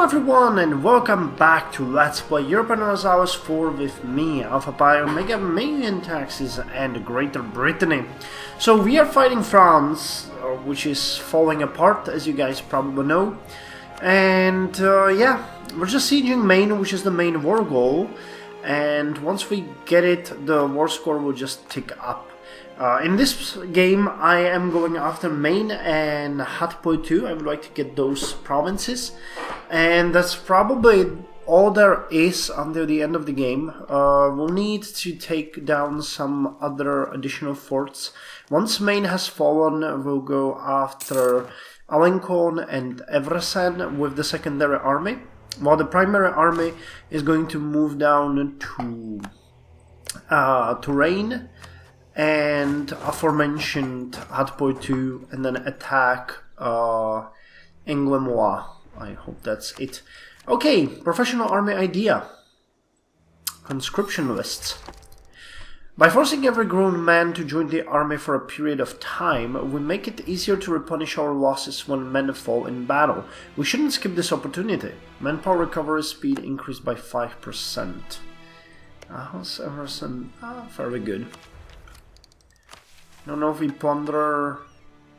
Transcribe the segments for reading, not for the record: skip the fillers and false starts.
Hello everyone and welcome back to Let's Play Europa Universalis IV with me, Alfapiomega, Meiou and Taxes and Greater Brittany. So we are fighting France, which is falling apart, as you guys probably know. And yeah, we're just sieging Maine, which is the main war goal. And once we get it, the war score will just tick up. In this game, I am going after Maine and harddrive. I would like to get those provinces, and that's probably all there is until the end of the game. We'll need to take down some other additional forts. Once Maine has fallen, we'll go after Alencon and Evressen with the secondary army, while the primary army is going to move down to Touraine and aforementioned harddrive and then attack Anglemois. I hope that's it. Okay, professional army idea. Conscription lists. By forcing every grown man to join the army for a period of time, we make it easier to replenish our losses when men fall in battle. We shouldn't skip this opportunity. Manpower recovery speed increased by 5%. How's Everson? Fairly good. I don't know if we plunder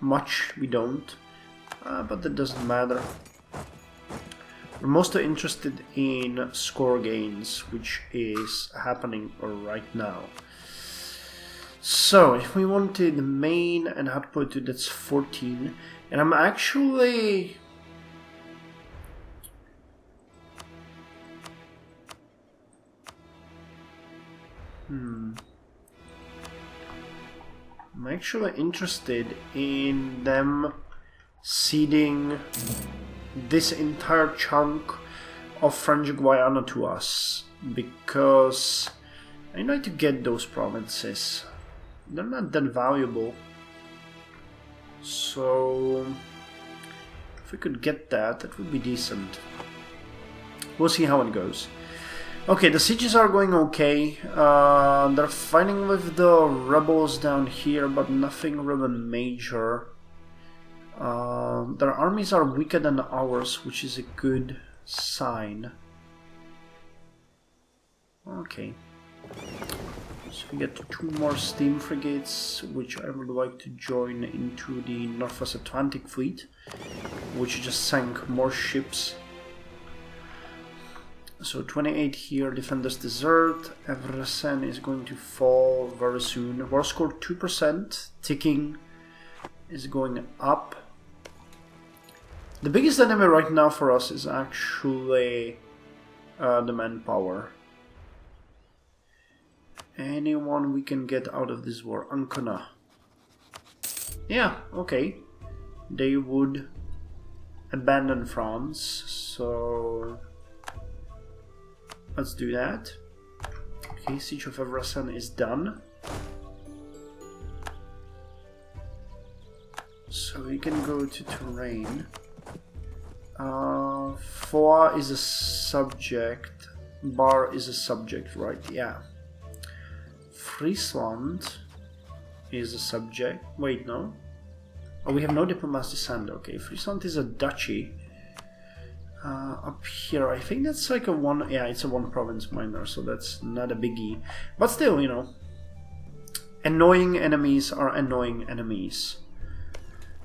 much, we don't, but that doesn't matter. We're mostly interested in score gains, which is happening right now. So, if we wanted Maine and harddrive, that's 14, and I'm actually... I'm actually interested in them ceding this entire chunk of French Guiana to us, because I like to get those provinces. They're not that valuable, so if we could get that, that would be decent. We'll see how it goes. Okay, the sieges are going okay. They're fighting with the rebels down here, but nothing really major. Their armies are weaker than ours, which is a good sign. Okay. So we get 2 more steam frigates, which I would like to join into the Northwest Atlantic Fleet, which just sank more ships. So 28 here, Defenders Desert, Evressen is going to fall very soon. War score 2%, ticking is going up. The biggest enemy right now for us is actually the manpower. Anyone we can get out of this war? Ancona. Yeah, okay. They would abandon France, so... let's do that. Okay, Siege of Evressen is done. So we can go to Touraine. Foix is a subject. Bar is a subject, right? Yeah. Friesland is a subject. Wait, no. Oh, we have no diplomacy sand. Okay, Friesland is a duchy. Up here, I think that's like a one, yeah, it's a 1 province minor, so that's not a biggie. But still, you know, annoying enemies are annoying enemies.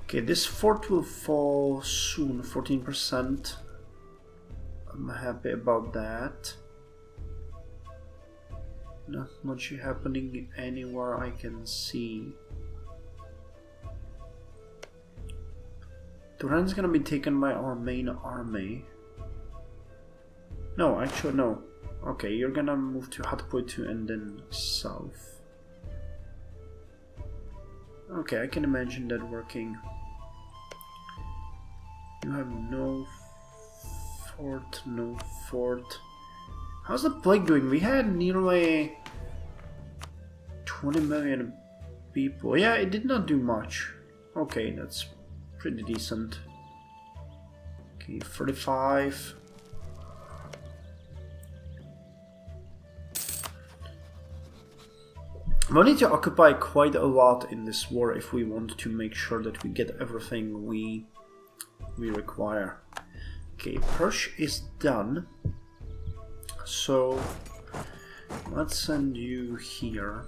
Okay, this fort will fall soon, 14%. I'm happy about that. Not much happening anywhere I can see. Tourain's gonna be taken by our main army. No, actually no. Okay, you're gonna move to harddrive and then south. Okay, I can imagine that working. You have no fort, no fort. How's the plague doing? We had nearly 20 million people. Yeah, it did not do much. Okay, that's pretty decent. Okay, 35. We'll need to occupy quite a lot in this war if we want to make sure that we get everything we require. Okay, Persh is done. So let's send you here.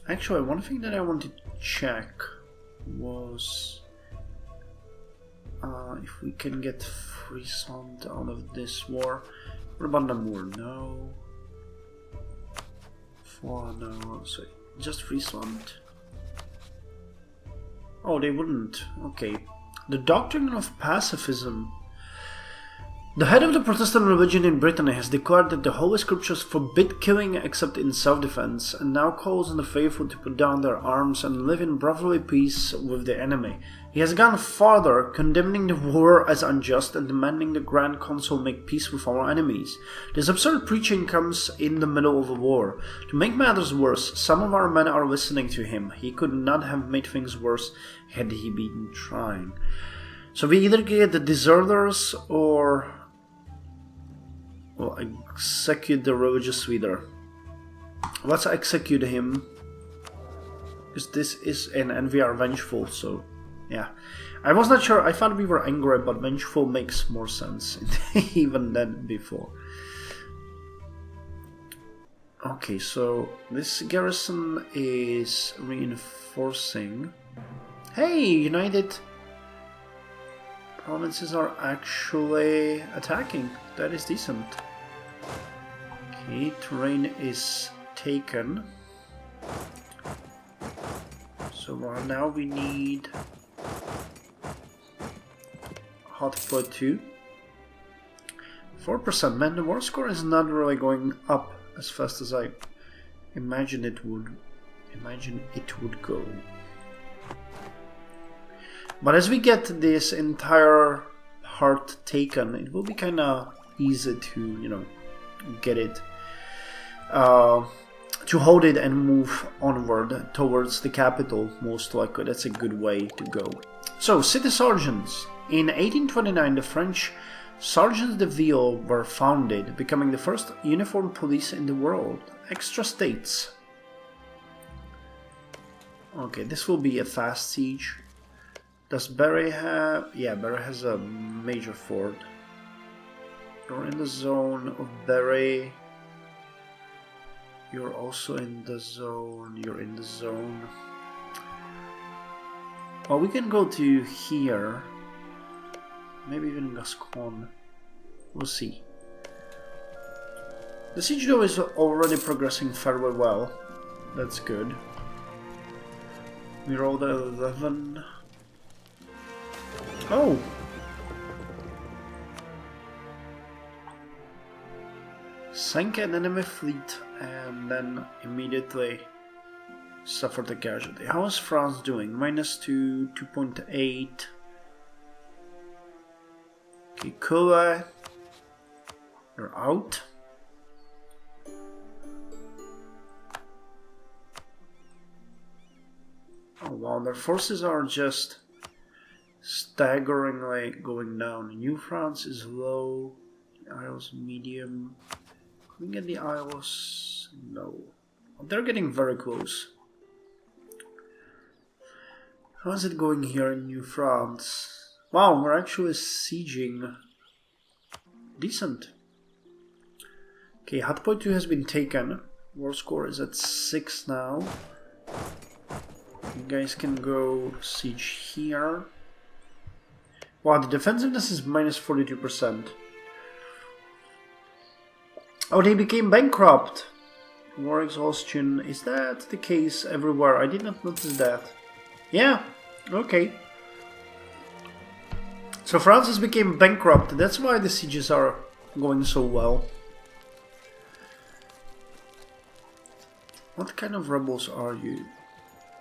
Actually, one thing that I wanted to check was if we can get Friesland out of this war. What about Namur? No. No. So just Friesland. Oh, they wouldn't. Okay. The doctrine of pacifism. The head of the Protestant religion in Brittany has declared that the Holy Scriptures forbid killing except in self-defense, and now calls on the faithful to put down their arms and live in brotherly peace with the enemy. He has gone farther, condemning the war as unjust and demanding the Grand Council make peace with our enemies. This absurd preaching comes in the middle of a war. To make matters worse, some of our men are listening to him. He could not have made things worse had he been trying. So we either get the deserters or execute the religious leader. Let's execute him, because this is and we are vengeful, so yeah. I was not sure, I thought we were angry, but vengeful makes more sense even than before. Okay, so this garrison is reinforcing. Hey, United provinces are actually attacking. That is decent. Okay, terrain is taken. So now we need hotpoint 2. 4%. Man, the war score is not really going up as fast as I imagine it would. Go. But as we get this entire part taken, it will be kind of easy to, get it, to hold it and move onward towards the capital, most likely. That's a good way to go. So, city sergeants. In 1829, the French Sergeants de Ville were founded, becoming the first uniformed police in the world. Extra states. Okay, this will be a fast siege. Does Berry have... Yeah, Berry has a major fort. You're in the zone of Berry. You're also in the zone. You're in the zone. Well, we can go to here. Maybe even Gascon. We'll see. The siege though is already progressing fairly well. That's good. We rolled a 11. Oh! Sank an enemy fleet and then immediately suffered a casualty. How is France doing? -2, 2.8. Okay, Kula, you're out. Oh wow, their forces are just staggeringly going down. New France is low, the Isles medium. Can we get the Isles? No. They're getting very close. How's it going here in New France? Wow, we're actually sieging. Decent. Okay, hotpoint 2 has been taken. War score is at 6 now. You guys can go siege here. Wow, the defensiveness is -42%. Oh, they became bankrupt. War exhaustion. Is that the case everywhere? I did not notice that. Yeah, okay. So France has become bankrupt. That's why the sieges are going so well. What kind of rebels are you?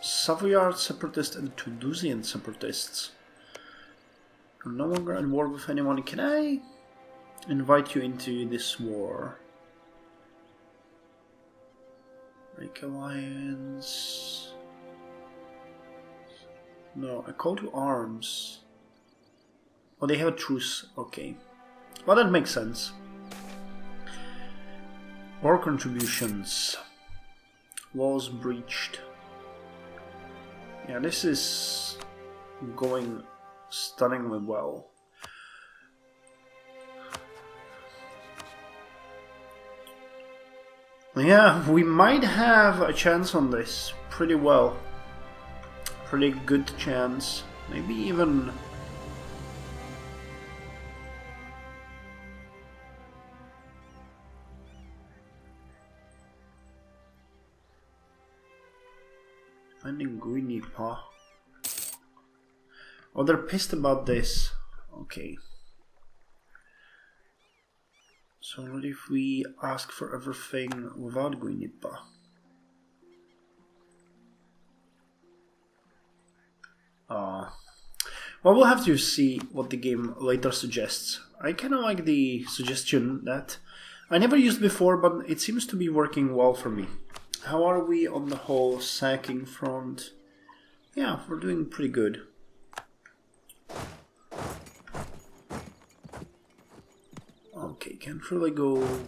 Savoyard separatists and Toulousian separatists. You're no longer at war with anyone. Can I invite you into this war? Make alliance. No, a call to arms. Oh, they have a truce. Okay. Well, that makes sense. War contributions. Walls breached. Yeah, this is going stunningly well. Yeah, we might have a chance on this pretty well. Pretty good chance. Maybe even... Finding greeny paw. Oh, they're pissed about this. Okay. So what if we ask for everything without greeny paw? Well, we'll have to see what the game later suggests. I kind of like the suggestion that I never used before, but it seems to be working well for me. How are we on the whole sacking front? Yeah, we're doing pretty good. Okay, can't really go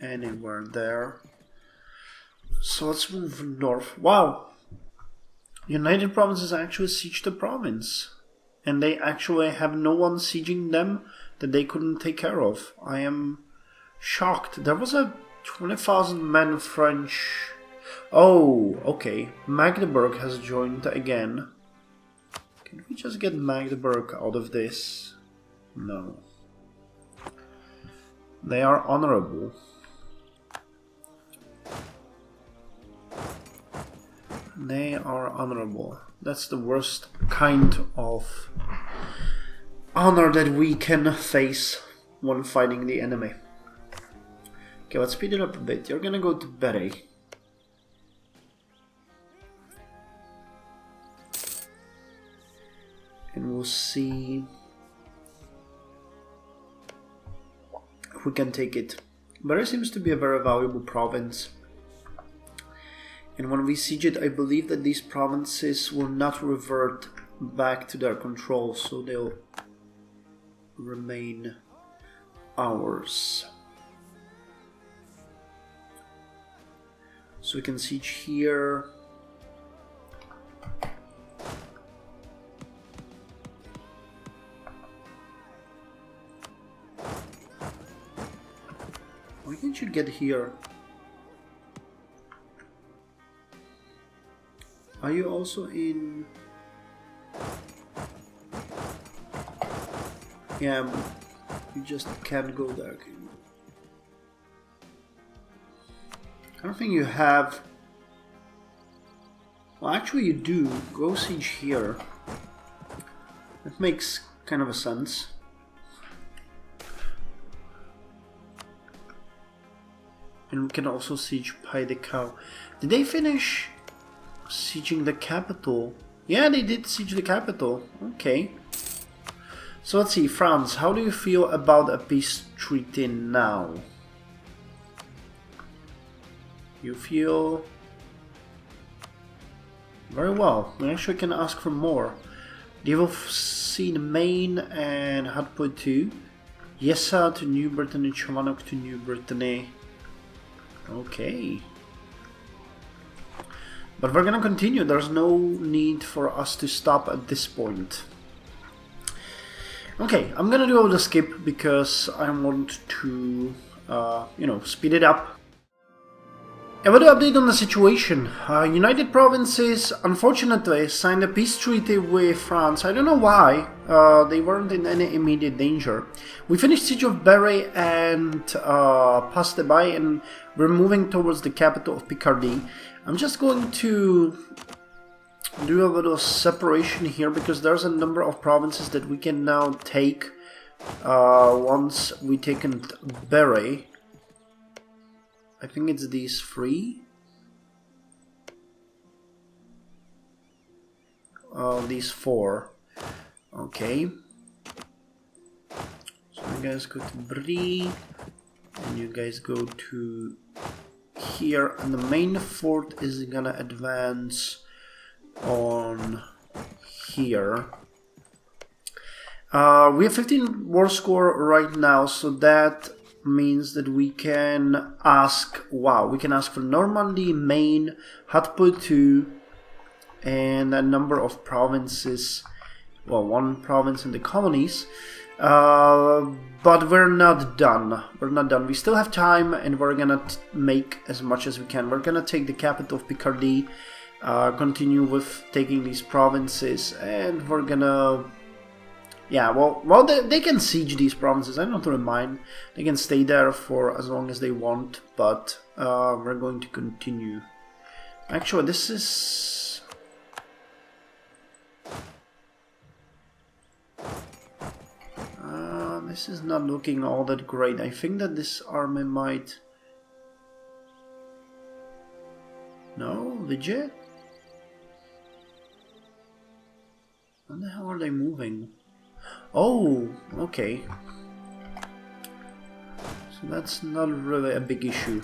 anywhere there. So let's move north. Wow! United Provinces actually sieged the province. And they actually have no one sieging them that they couldn't take care of. I am shocked. There was a 20,000 men French... Oh, okay. Magdeburg has joined again. Can we just get Magdeburg out of this? No. They are honorable. They are honorable. That's the worst kind of honor that we can face when fighting the enemy. Okay, let's speed it up a bit. You're gonna go to Beret. And we'll see if we can take it. Beret seems to be a very valuable province. And when we siege it, I believe that these provinces will not revert back to their control, so they'll remain ours. So we can siege here. Why can't you get here? Are you also in... Yeah, you just can't go there. I don't think you have... Well, actually you do. Go siege here. That makes kind of a sense. And we can also siege Pai de Cow. Did they finish sieging the capital? Yeah, they did siege the capital. Okay. So let's see, France, how do you feel about a peace treaty now? You feel very well. We actually can ask for more. They will see the Maine and Hartpoint too. Yessa to New Brittany, Chavanok to New Brittany. Okay. But we're gonna continue. There's no need for us to stop at this point. Okay, I'm gonna do all the skip because I want to, speed it up. A little update on the situation. United Provinces, unfortunately, signed a peace treaty with France. I don't know why. They weren't in any immediate danger. We finished Siege of Beret and passed the by, and we're moving towards the capital of Picardy. I'm just going to do a little separation here because there's a number of provinces that we can now take once we taken Beret. I think it's these three. These four. Okay. So you guys go to Brie, and you guys go to here, and the main fort is gonna advance on here. We have 15 war score right now, so that means that we can ask, we can ask for Normandy, Maine, Haute-Poitou, and a number of provinces well, one province in the colonies. But we're not done. We're not done. We still have time, and we're gonna make as much as we can. We're gonna take the capital of Picardy, continue with taking these provinces, and we're gonna... Yeah, well, they can siege these provinces. I don't really mind. They can stay there for as long as they want, but we're going to continue. Actually, this is... this is not looking all that great. I think that this army might... No? Legit? Where the hell are they moving? Oh, okay. So that's not really a big issue.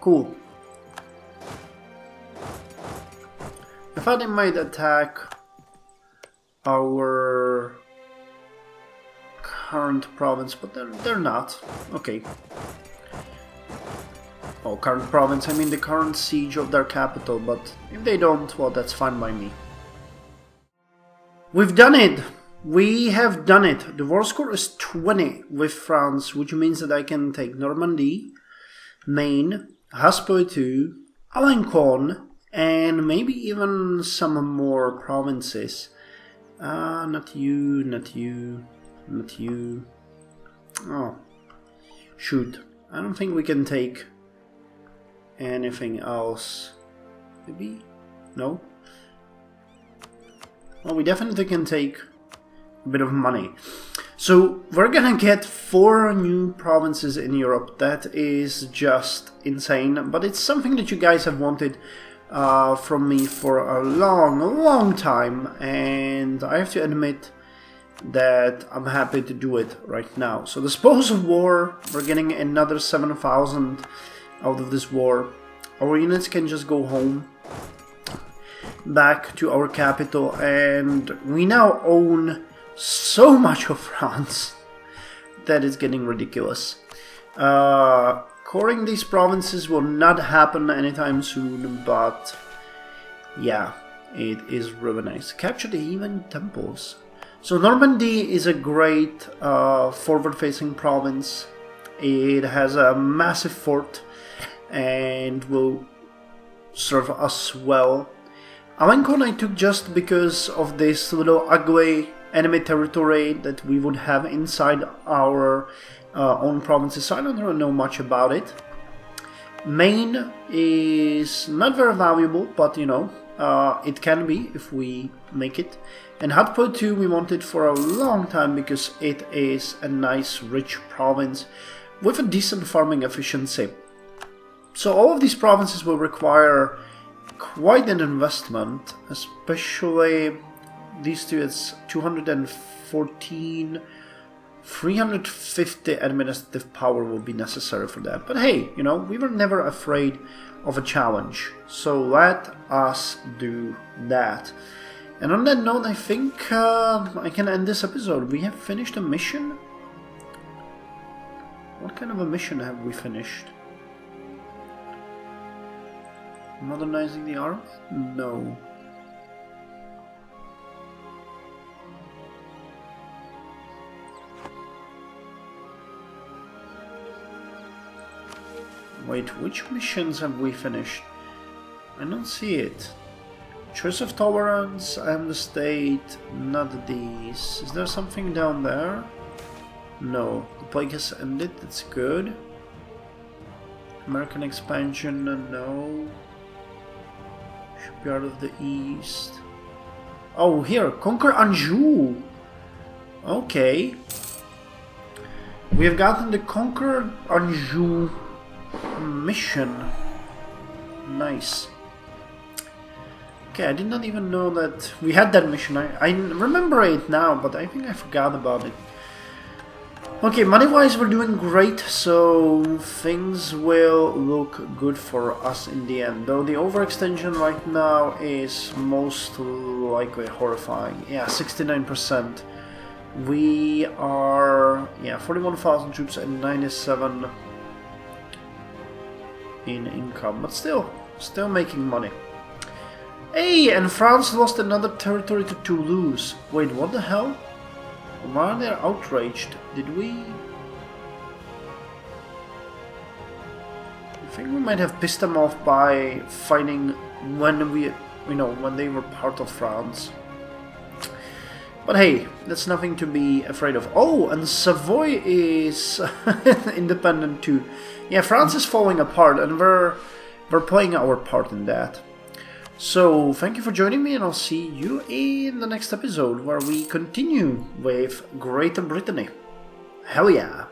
Cool. I thought they might attack our current province, but they're not. Okay. Oh, current province, I mean the current siege of their capital, but if they don't, well, that's fine by me. We've done it! We have done it! The war score is 20 with France, which means that I can take Normandy, Maine, Haute-Poitou, Alencon, and maybe even some more provinces. Not you, not you, not you. Oh, shoot. I don't think we can take anything else. Maybe? No? Well, we definitely can take a bit of money. So we're gonna get 4 new provinces in Europe. That is just insane, but it's something that you guys have wanted from me for a long time, and I have to admit that I'm happy to do it right now. So the spoils of war, we're getting another 7,000 out of this war. Our units can just go home back to our capital, and we now own so much of France that is getting ridiculous. Coring these provinces will not happen anytime soon, but yeah, it is really nice. Capture the heathen temples. So Normandy is a great forward-facing province. It has a massive fort and will serve us well. Alencon I took just because of this little ugly enemy territory that we would have inside our own provinces, so I don't really know much about it. Maine is not very valuable, but you know, it can be if we make it. And Haute-Poitou we wanted for a long time because it is a nice rich province with a decent farming efficiency. So all of these provinces will require quite an investment, especially these two. It's 214, 350 administrative power will be necessary for that. But hey, you know, we were never afraid of a challenge, so let us do that. And on that note, I think I can end this episode. We have finished a mission. What kind of a mission have we finished? Modernizing the army? No. Wait, which missions have we finished? I don't see it. Choice of Tolerance, I am the state, not these. Is there something down there? No. The plague has ended, that's good. American expansion, no. Shipyard of the East. Oh, here, conquer Anjou! Okay. We have gotten the Conquer Anjou mission. Nice. Okay, I did not even know that we had that mission. I remember it now, but I think I forgot about it. Okay, money-wise we're doing great, so things will look good for us in the end. Though the overextension right now is most likely horrifying. Yeah, 69%. We are, yeah, 41,000 troops and 97 in income, but still making money. Hey, and France lost another territory to Toulouse. Wait, what the hell? Why are they outraged? Did we... I think we might have pissed them off by fighting when we, when they were part of France. But hey, that's nothing to be afraid of. Oh, and Savoy is independent too. Yeah, France is falling apart, and we're playing our part in that. So, thank you for joining me, and I'll see you in the next episode, where we continue with Greater Brittany. Hell yeah!